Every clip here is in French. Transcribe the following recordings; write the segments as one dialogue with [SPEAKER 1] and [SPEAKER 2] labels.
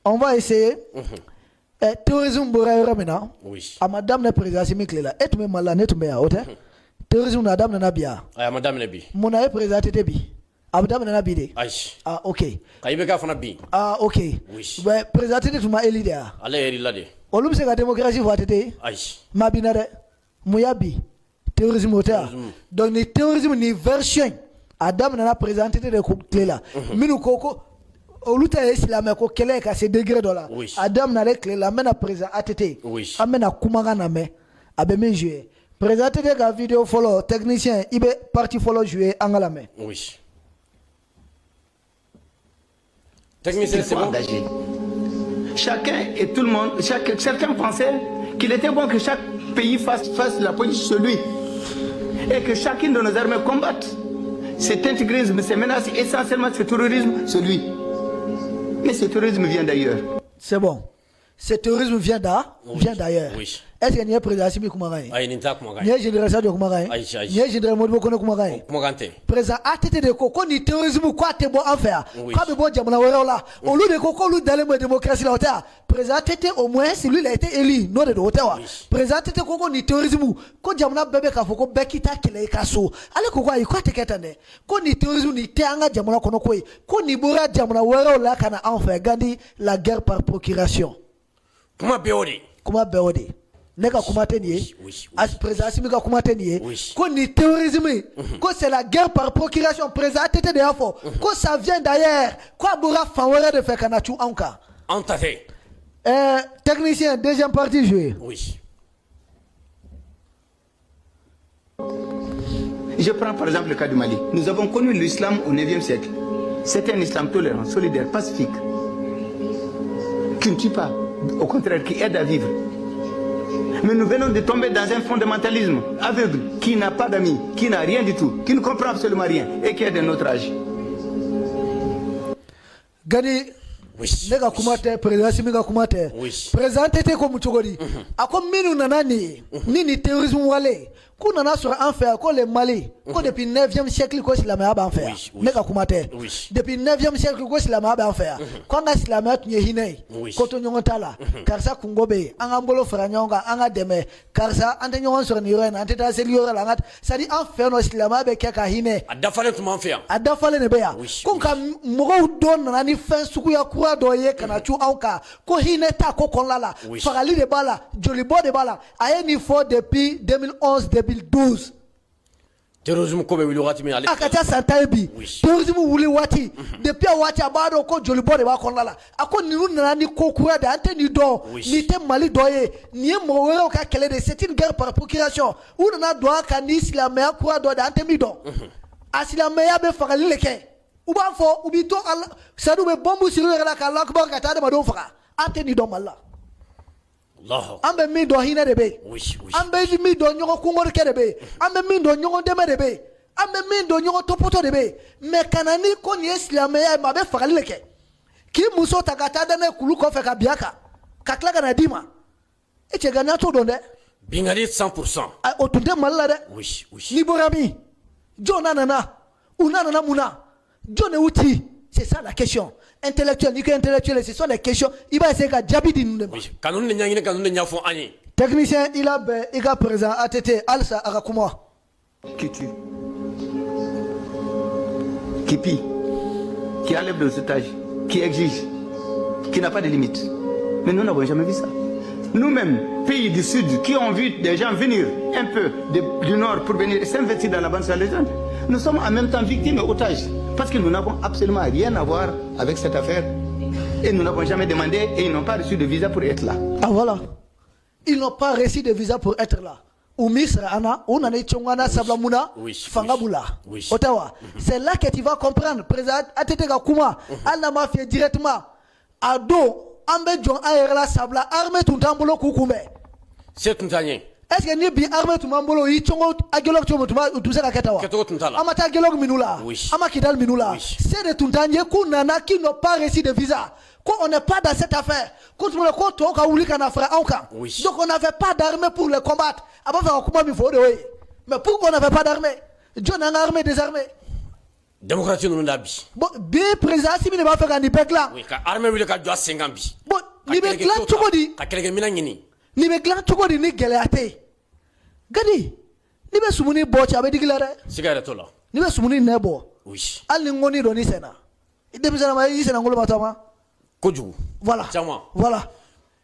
[SPEAKER 1] on va essayer. Terrorisme boraïra maintenant.
[SPEAKER 2] Oui.
[SPEAKER 1] À madame la présidente Simiklela. Et tu me malade, tu me as ôté. Terrorisme madame Nanabia.
[SPEAKER 2] Ah madame Nabi.
[SPEAKER 1] Mon aïe président était bi. Madame Nanabide. Ah ok.
[SPEAKER 2] Kaibeka fana bi.
[SPEAKER 1] Ah ok.
[SPEAKER 2] Oui.
[SPEAKER 1] Ouais président était tu m'as élidé.
[SPEAKER 2] Allez élidé.
[SPEAKER 1] Olum c'est la démocratie voit été.
[SPEAKER 2] Aïe.
[SPEAKER 1] Mabinade. Mouyabi. Terrorisme auteur. Donc le terrorisme ni version. Adam Nana présenté de clé là. Minou koko. Oluta islam ko kele ka se degré dola. Adam na le clé la mena présent ATT.
[SPEAKER 2] Oui.
[SPEAKER 1] Amena kumanga na me. Abe me jouer. Présenté de la vidéo follow technicien ibe parti follow jouer angala me.
[SPEAKER 2] Oui. Technicien c'est bon.
[SPEAKER 3] Engagé. Chacun et tout le monde, chacun pensait qu'il était bon que chaque pays fasse la police sur lui et que chacune de nos armées combatte cet intégrisme, ces menaces, essentiellement ce terrorisme, c'est lui. Mais ce terrorisme vient d'ailleurs.
[SPEAKER 1] C'est bon. Ce terrorisme vient d'ailleurs.
[SPEAKER 2] Oui.
[SPEAKER 1] Est-ce qu'il y a un président Simi Koumagai?
[SPEAKER 2] Aïe, n'inta Koumagai.
[SPEAKER 1] Il y a un général Sadio Koumagai.
[SPEAKER 2] Aïe.
[SPEAKER 1] Il y a un général Modibo Kono Koumagai.
[SPEAKER 2] Koumagante.
[SPEAKER 1] Président ATT de Koko, ni terrorisme quoi t'es bon en faire. Quoi de bon diamant là. Au lieu de Koko, lui d'aller la démocratie là. Président ATT au moins, si lui il a été élu, non de hôtel. Président ATT Koko ni terrorisme. Ko diamant bébé Kafoko Bekita Kele Kaso. Allez Koko, il quoi t'es qu'attendez. Ko ni terrorisme ni teanga diamant kono koi. Ko ni bora diamant là kana en faire. Gandhi la guerre par procuration.
[SPEAKER 2] Comment béodé?
[SPEAKER 1] Comment béodé? Neka kumateniye as président simika kumateniye ko ni terrorisme ko c'est la guerre par procuration président tete de afo ko ça vient d'ailleurs ko abura fawere de faire kanachu anka
[SPEAKER 2] antate
[SPEAKER 1] technicien deuxième partie jouer.
[SPEAKER 2] Oui.
[SPEAKER 3] Je prends par exemple le cas du Mali. Nous avons connu l'islam au 9e siècle. C'était un islam tolérant, solidaire, pacifique, qui ne tue pas, au contraire qui aide à vivre. Mais nous venons de tomber dans un fondamentalisme aveugle, qui n'a pas d'amis, qui n'a rien du tout, qui ne comprend absolument rien et qui est de notre âge.
[SPEAKER 1] Gani, nega kumate, président Simika kumate, présenté comme Tchogori. A comme minu nanani, nini terrorisme wale, qu'on en a sur un fait, qu'on le Mali, qu'on depuis 9e siècle, qu'on s'il a mis à faire. Nega kumate. Depuis 9e siècle, qu'on s'il a mis à faire. Quand on a s'il a mis à hine, quand on y tala, car ça kungobe, angambolo franyonga, anga deme, car ça, antenyon sur niren, anteta seliora langat, ça dit en fait, no s'il a mis à keka hine.
[SPEAKER 2] Adafale tu m'en fais.
[SPEAKER 1] Adafale ne bea. Qu'on ka moro don nani fin sukuya kura doye kana chu auka, ko hine ta ko konlala, farali de bala, jolibo de bala, aye ni fo depuis 2011, 2012.
[SPEAKER 2] Terrorisme comme il aura timé aller.
[SPEAKER 1] Akatia Santaebi. Terrorisme wuli wati. Depuis wati abado ko jolibo de ba konlala. Ako niru nani ko kura de ante ni do. Ni te Mali doye. Ni mowero ka kele de c'est une guerre par procuration. Ou na doa ka ni islamé kura do de ante mi do. Asilamé be fakali leke. Ou ba fo ou bito Allah. Ça nous be bombu siru la ka Allah ko ka tade ma do faka. Ante ni do malla. Ambe mi do hina de be. Ambe mi do nyoko kungor ke de be. Ambe mi do nyoko deme de be. Ambe mi do nyoko topoto de be. Me kanani ko ni islamé ma be fakali leke. Ki muso takata dane kulu ko fe ka biaka. Kakla kana dima. E che gana to donde.
[SPEAKER 2] Bingali 100%.
[SPEAKER 1] O tunde malla de.
[SPEAKER 2] Oui.
[SPEAKER 1] Ni borami. Jona nana. Unana muna. Jone uti. C'est ça la question. Intellectuel, ni que intellectuel, ce sont les questions. Il va essayer de jabidi nous. Technicien, il a présent ATT, Alsa Arakuma.
[SPEAKER 3] Qui tue, qui pille, qui enlève des otages, qui exige, qui n'a pas de limite. Mais nous n'avons jamais vu ça. Nous-mêmes, pays du Sud, qui ont vu des gens venir un peu du Nord pour venir s'investir dans la bande salésienne, nous sommes en même temps victimes et otages. Parce que nous n'avons absolument rien à voir avec cette affaire. Et nous n'avons jamais demandé et ils n'ont pas reçu de visa pour être là.
[SPEAKER 1] Ah voilà. Ils n'ont pas reçu de visa pour être là. Ou Misra Anna, ou Nane Chongana Sablamuna, Fangabula. Ottawa. C'est là que tu vas comprendre. Président Atete Kuma, Allah m'a fait directement. Ado, Ambe John Aerla Sabla, armée tout tambolo Koukoumbe.
[SPEAKER 2] C'est tout un.
[SPEAKER 1] Est-ce que ni bien armé tout mambolo yi chongo agelok chomo tout ça kakatawa amata agelok minula amakidal minula c'est de tuntanye kunana qui n'ont pas reçu de visa quand on n'est pas dans cette affaire quand on le compte au ka wuli kana frère auka donc on n'avait pas d'armée pour le combattre avant faire comment il faut mais pourquoi on n'avait pas d'armée John a armée des armées
[SPEAKER 2] démocratie nous l'a bi.
[SPEAKER 1] Bon, bien président Assimi ne va faire ni bekla.
[SPEAKER 2] Oui, ka armée wili ka jwa 50 bi.
[SPEAKER 1] Bon, ni bekla chukodi.
[SPEAKER 2] Ka kelege mina ngini.
[SPEAKER 1] Ni bekla chukodi ni geleate. Gadi. Ni be sumuni bo cha be digilare.
[SPEAKER 2] Sigara to la.
[SPEAKER 1] Ni be sumuni nebo.
[SPEAKER 2] Oui.
[SPEAKER 1] Al ni ngoni do ni sena. Ide bi sena ma yi sena ngolo batama.
[SPEAKER 2] Koju.
[SPEAKER 1] Voilà.
[SPEAKER 2] Chama.
[SPEAKER 1] Voilà.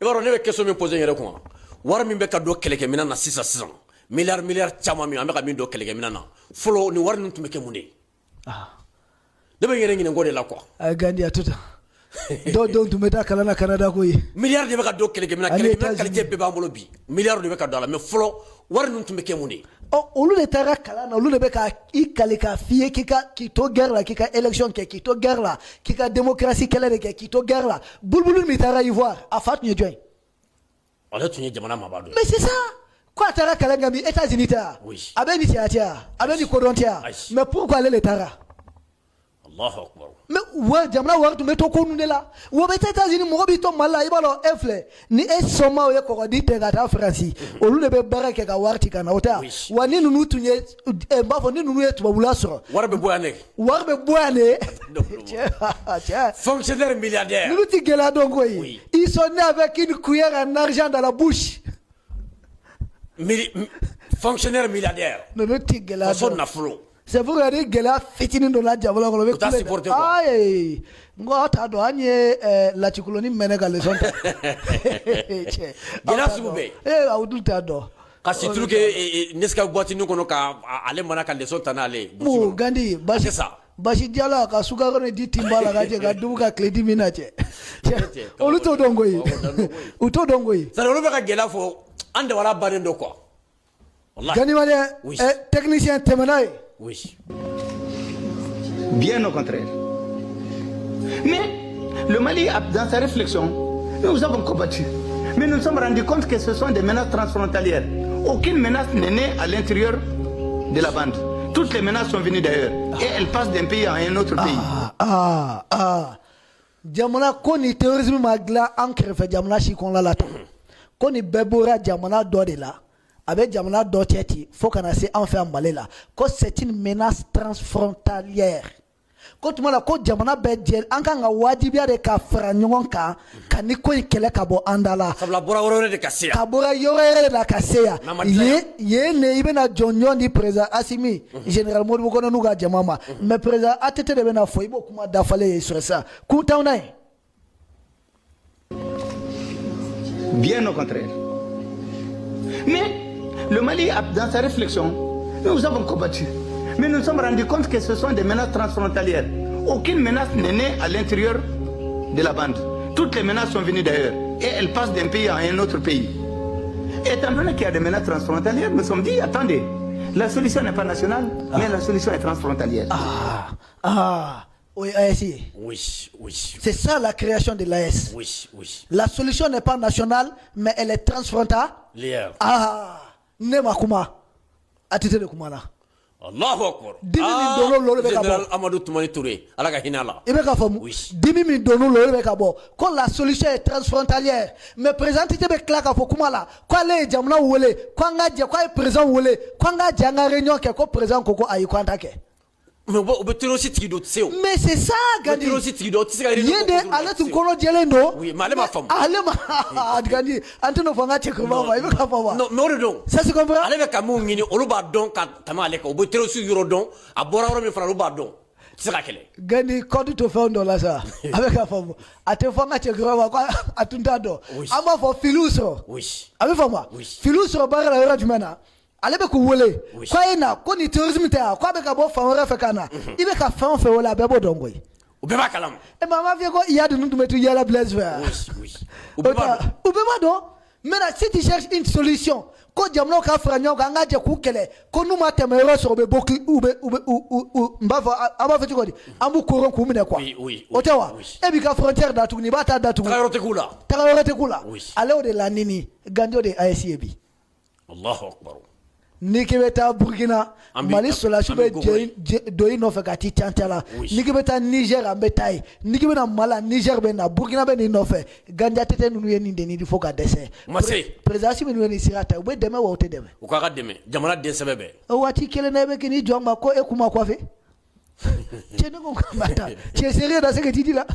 [SPEAKER 2] Ibaro ne be question me poser yere ko. War min be ka do kelege mina na 600 milliard chama mi ameka min do kelege mina na. Folo ni war nun tumeke munde.
[SPEAKER 1] Ah.
[SPEAKER 2] De be yere ngine ngode la ko.
[SPEAKER 1] Ay gandi atuta. Do tumeta kala na Canada ko yi.
[SPEAKER 2] Milliard de be ka do kelege mina qualité be ba mbolo bi. Milliard de be ka do la mais folo war nun tumeke munde.
[SPEAKER 1] Oh, olu le tara kala na olu le be ka I kale ka fie ki to guerre la ki ka élection ki to guerre la ki ka démocratie kala de ki to guerre la bulbulu mi tara Ivoire a fat ni join.
[SPEAKER 2] Ale tunye jamana mabado.
[SPEAKER 1] Mais c'est ça. Quoi tara kala ngami États-Unis ta.
[SPEAKER 2] Oui.
[SPEAKER 1] Abe ni tiatia, abe ni kodontia. Mais pourquoi aller le tara?
[SPEAKER 2] Allahu akbar.
[SPEAKER 1] Mais ouais, jamana war tu meto ko nunela. Wo be États-Unis mo bi to mala ibalo efle. Ni esoma o ko di te gata France. Olu le be barake ka warti kana ota. Wani nunu tunye mbafo ni nunu etu babula so.
[SPEAKER 2] War be boyane.
[SPEAKER 1] War be boyane.
[SPEAKER 2] Fonctionnaire milliardaire.
[SPEAKER 1] Nous ti gela donc oui. Ils sont nés avec une cuillère en argent dans la bouche.
[SPEAKER 2] Fonctionnaire milliardaire.
[SPEAKER 1] Nous ti gela.
[SPEAKER 2] Son na flow.
[SPEAKER 1] C'est pour regarder gela fitini do la diabolo ko be.
[SPEAKER 2] Tu as supporté quoi?
[SPEAKER 1] Aïe. Ngo ta do anye la chikuloni menega le son.
[SPEAKER 2] Gela subube.
[SPEAKER 1] Awdul ta do.
[SPEAKER 2] Kasi truke neska boîte nu kono ka ale mana ka leso tanale.
[SPEAKER 1] Mo gandi bashi
[SPEAKER 2] ça.
[SPEAKER 1] Bashi diala ka sugaro ne di timbala ka je ka dubu ka kledi minache. Olu to dongo yi. Uto dongo yi.
[SPEAKER 2] Ça le be ka gela fo ande wala barendo quoi. Wallahi.
[SPEAKER 1] Gani wale technicien temenaye.
[SPEAKER 2] Oui.
[SPEAKER 3] Bien au contraire. Mais le Mali, dans sa réflexion, nous avons combattu. Mais nous nous sommes rendus compte que ce sont des menaces transfrontalières. Aucune menace n'est née à l'intérieur de la bande. Toutes les menaces sont venues d'ailleurs. Et elles passent d'un pays à un autre pays.
[SPEAKER 1] Jamana koni terrorisme magla ankre fe jamana shikon la lato. Koni bebora jamana do de la. Avec jamana do teti, faut qu'on ait enfin Mali là. C'est une menace transfrontalière. Quand tu ko jamana bedjel anka nga wajibia de ka franyonka kaniko ikele kabo andala
[SPEAKER 2] sabla bora woro de kasia
[SPEAKER 1] kabora yore de la kasia ye ne ibena jonyon di président Assimi général Modou ko no ga jamama mais président atete de bena foi bo kuma dafale sur ça ku tawna
[SPEAKER 3] bien au contraire. Mais le Mali, dans sa réflexion, nous avons combattu. Mais nous nous sommes rendus compte que ce sont des menaces transfrontalières. Aucune menace n'est née à l'intérieur de la bande. Toutes les menaces sont venues d'ailleurs. Et elles passent d'un pays à un autre pays. Étant donné qu'il y a des menaces transfrontalières, nous nous sommes dit, attendez, la solution n'est pas nationale, mais la solution est transfrontalière.
[SPEAKER 1] Oui, ASI.
[SPEAKER 2] Oui.
[SPEAKER 1] C'est ça la création de l'AS.
[SPEAKER 2] Oui.
[SPEAKER 1] La solution n'est pas nationale, mais elle est transfrontalière. Nema kuma. Atite de kuma la.
[SPEAKER 2] Allahu akbar.
[SPEAKER 1] Dimi min dono lolu be ka bo.
[SPEAKER 2] Général Amadou Toumani Touré, ala ka hinala.
[SPEAKER 1] Ibe ka famu. Dimi min dono lolu be ka bo. Quand la solution est transfrontalière, mais présenté be klaka fo kuma la. Kwa le jamna wole, kwa nga je kwa président wole, kwa nga janga réunion ke ko président koko ayi kwanta ke.
[SPEAKER 2] Mais
[SPEAKER 1] c'est ça, Gandhi. Yende ale tu kono jelendo.
[SPEAKER 2] Oui, mais ale ma femme.
[SPEAKER 1] Ale ma Gandhi. Anteno fanga cheko mama, ibe ka fama.
[SPEAKER 2] Non, mais on
[SPEAKER 1] ça se comprend.
[SPEAKER 2] Ale be kamu ngini oluba don ka tama ale ka obetero su euro don, abora ro me fra oluba don. Tisa kele.
[SPEAKER 1] Gandhi kodi to found la sa. Avec ka fama. Ate fanga cheko mama kwa atunda do. Ama for filuso.
[SPEAKER 2] Oui.
[SPEAKER 1] Avec fama. Filuso bara la jumana. Alebe ku wole kwa ina ko ni tourisme ta kwa be ka bo fa wora fe kana ibe ka fa fe wala be bo dongo yi
[SPEAKER 2] ube ba kalam
[SPEAKER 1] e mama vie ko iya de ndu metu yala blaze ver
[SPEAKER 2] oui
[SPEAKER 1] ube ba do mais si tu cherches une solution ko jamno ka franyo ka ngaje ku kele ko nu ma temero so be boki ube mbava aba fe ko di ambu koron ku mine kwa
[SPEAKER 2] oui
[SPEAKER 1] otewa e bi ka frontière datu ni bata datu
[SPEAKER 2] tagarote kula
[SPEAKER 1] ale o de la nini gando de ASCB
[SPEAKER 2] Allahu akbar
[SPEAKER 1] Niki beta Burkina Mali solashu be doyi no fe kati chantala niki beta Niger ambetai niki beta Mala Niger be na Burkina be ni no fe ganja tete nunu ye ni ndeni di foka dese président si minu ni sirata ube deme wa ote deme
[SPEAKER 2] ukaka deme jamana de sebebe
[SPEAKER 1] wati kele na be kini jongma ko e kuma kwa fe Tu es sérieux dans ce que tu dis là?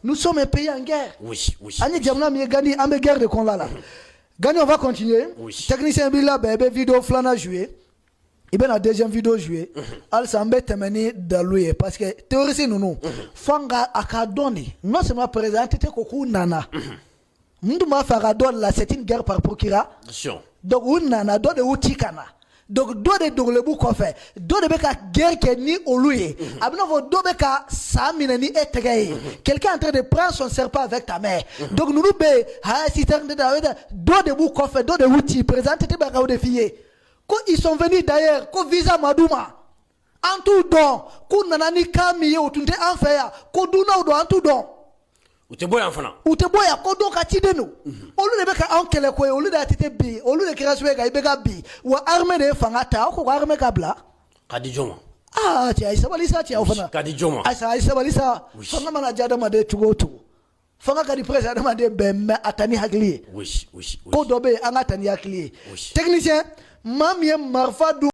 [SPEAKER 1] Nous sommes un pays en guerre.
[SPEAKER 2] Oui.
[SPEAKER 1] Gagné en guerre de Conla là. Gagné, on va continuer. Technicien Bila, vidéo flana joué. Il y a la deuxième vidéo jouée. Elle s'en met terminée de lui parce que théorie nous fanga akadoni non seulement présenté koku nana. Nous m'a faire donner là c'est une guerre par procura. Donc on nana donne de utikana. Donc do de le bouc fait. Do de beka guerre qui ni oluye. Abno vo do beka samina ni etegay. Quelqu'un est en train de prendre son serpent avec ta mère. Donc nous be ha si de do de bouc fait do de uti présenté te baka de filles. Ils sont venus d'ailleurs, ko visa Madouma. En tout don, ko nanani kamiye otunte enfer, ko duna do en tout don.
[SPEAKER 2] Ute boya fana.
[SPEAKER 1] Ute boya ko do ka tidenu. Olu de beka ankele ko olu da tete bi, olu de kiraswe ga ibeka bi. Wa armée de fangata ko armée kabla.
[SPEAKER 2] Kadi joma.
[SPEAKER 1] Ah, ti aisa balisa ti aufana.
[SPEAKER 2] Kadi joma.
[SPEAKER 1] Aisa balisa. Fanga mana jada made tugotu. Fanga kadi president made bemme atani hakli.
[SPEAKER 2] Oui.
[SPEAKER 1] Ko dobe anga tani hakli. Technicien Mamie Marfa